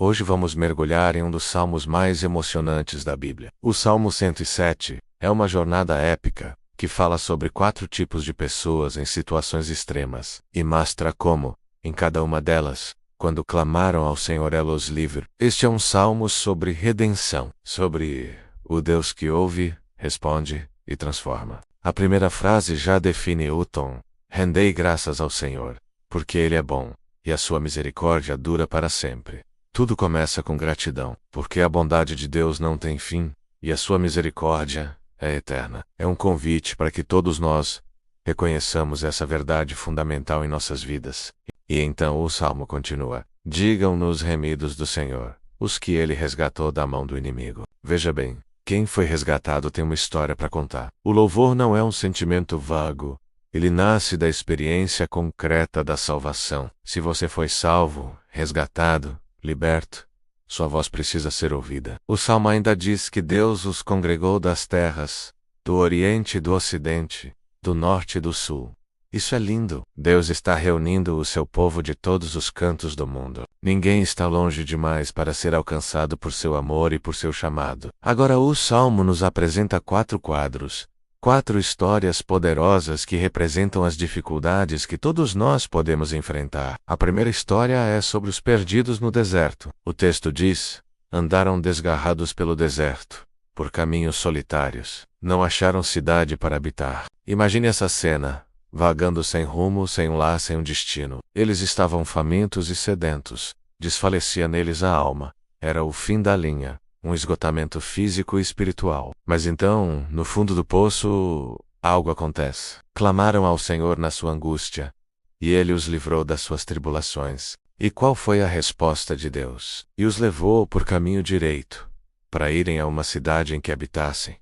Hoje vamos mergulhar em um dos salmos mais emocionantes da Bíblia. O Salmo 107 é uma jornada épica que fala sobre 4 tipos de pessoas em situações extremas e mostra como, em cada uma delas, quando clamaram ao Senhor, Ele os livra. Este é um salmo sobre redenção, sobre o Deus que ouve, responde e transforma. A primeira frase já define o tom. Rendei graças ao Senhor, porque Ele é bom, e a sua misericórdia dura para sempre. Tudo começa com gratidão, porque a bondade de Deus não tem fim, e a sua misericórdia é eterna. É um convite para que todos nós reconheçamos essa verdade fundamental em nossas vidas. E então o salmo continua: digam-nos remidos do Senhor, os que Ele resgatou da mão do inimigo. Veja bem, quem foi resgatado tem uma história para contar. O louvor não é um sentimento vago. Ele nasce da experiência concreta da salvação. Se você foi salvo, resgatado, liberto, sua voz precisa ser ouvida. O Salmo ainda diz que Deus os congregou das terras, do Oriente e do Ocidente, do Norte e do Sul. Isso é lindo. Deus está reunindo o seu povo de todos os cantos do mundo. Ninguém está longe demais para ser alcançado por seu amor e por seu chamado. Agora o Salmo nos apresenta 4 quadros. 4 histórias poderosas que representam as dificuldades que todos nós podemos enfrentar. A primeira história é sobre os perdidos no deserto. O texto diz: andaram desgarrados pelo deserto, por caminhos solitários. Não acharam cidade para habitar. Imagine essa cena, vagando sem rumo, sem um lar, sem um destino. Eles estavam famintos e sedentos. Desfalecia neles a alma. Era o fim da linha. Um esgotamento físico e espiritual. Mas então, no fundo do poço, algo acontece. Clamaram ao Senhor na sua angústia, e Ele os livrou das suas tribulações. E qual foi a resposta de Deus? E os levou por caminho direito, para irem a uma cidade em que habitassem.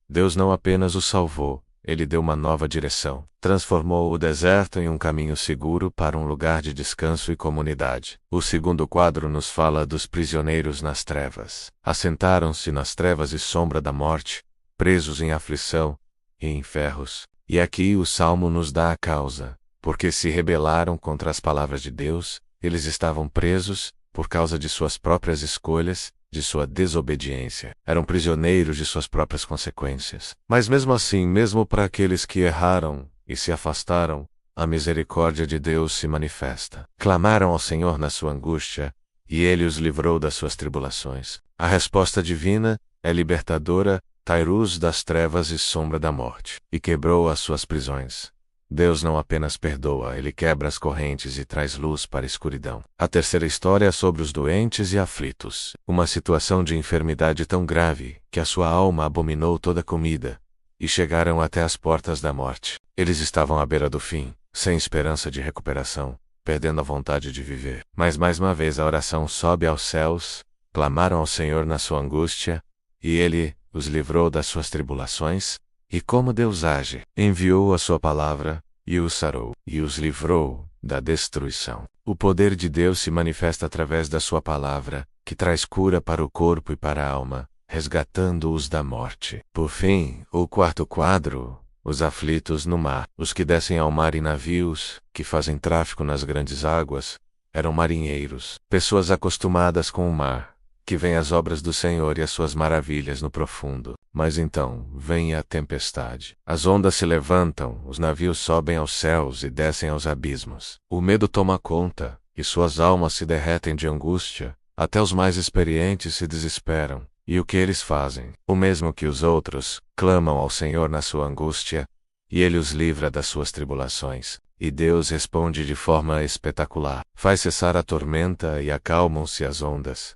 Deus não apenas os salvou, Ele deu uma nova direção. Transformou o deserto em um caminho seguro para um lugar de descanso e comunidade. O segundo quadro nos fala dos prisioneiros nas trevas. Assentaram-se nas trevas e sombra da morte, presos em aflição e em ferros. E aqui o Salmo nos dá a causa. Porque se rebelaram contra as palavras de Deus, eles estavam presos por causa de suas próprias escolhas, de sua desobediência. Eram prisioneiros de suas próprias consequências. Mas mesmo assim, mesmo para aqueles que erraram e se afastaram, a misericórdia de Deus se manifesta. Clamaram ao Senhor na sua angústia, e Ele os livrou das suas tribulações. A resposta divina é libertadora, tirou-os das trevas e sombra da morte, e quebrou as suas prisões. Deus não apenas perdoa, Ele quebra as correntes e traz luz para a escuridão. A terceira história é sobre os doentes e aflitos. Uma situação de enfermidade tão grave que a sua alma abominou toda comida, e chegaram até as portas da morte. Eles estavam à beira do fim, sem esperança de recuperação, perdendo a vontade de viver. Mas mais uma vez a oração sobe aos céus, clamaram ao Senhor na sua angústia, e Ele os livrou das suas tribulações. E como Deus age? Enviou a sua palavra, e os sarou, e os livrou da destruição. O poder de Deus se manifesta através da sua palavra, que traz cura para o corpo e para a alma, resgatando-os da morte. Por fim, o quarto quadro: os aflitos no mar. Os que descem ao mar em navios, que fazem tráfico nas grandes águas, eram marinheiros, pessoas acostumadas com o mar, que veem as obras do Senhor e as suas maravilhas no profundo. Mas então, vem a tempestade. As ondas se levantam, os navios sobem aos céus e descem aos abismos. O medo toma conta, e suas almas se derretem de angústia. Até os mais experientes se desesperam. E o que eles fazem? O mesmo que os outros: clamam ao Senhor na sua angústia, e Ele os livra das suas tribulações. E Deus responde de forma espetacular. Faz cessar a tormenta e acalmam-se as ondas.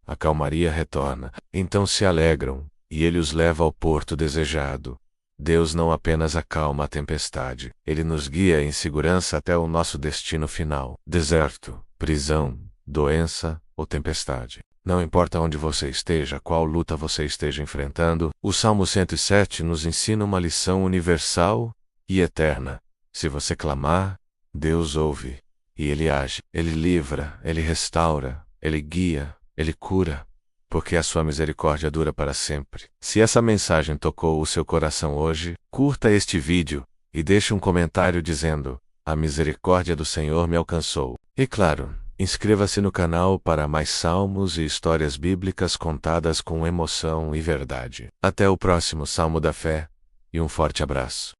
A calmaria retorna. Então se alegram, e Ele os leva ao porto desejado. Deus não apenas acalma a tempestade, Ele nos guia em segurança até o nosso destino final. Deserto, prisão, doença ou tempestade. Não importa onde você esteja, qual luta você esteja enfrentando, o Salmo 107 nos ensina uma lição universal e eterna. Se você clamar, Deus ouve, e Ele age. Ele livra, Ele restaura, Ele guia, Ele cura, porque a sua misericórdia dura para sempre. Se essa mensagem tocou o seu coração hoje, curta este vídeo e deixe um comentário dizendo: a misericórdia do Senhor me alcançou. E claro, Inscreva-se no canal para mais salmos e histórias bíblicas contadas com emoção e verdade. Até o próximo Salmo da Fé, e um forte abraço.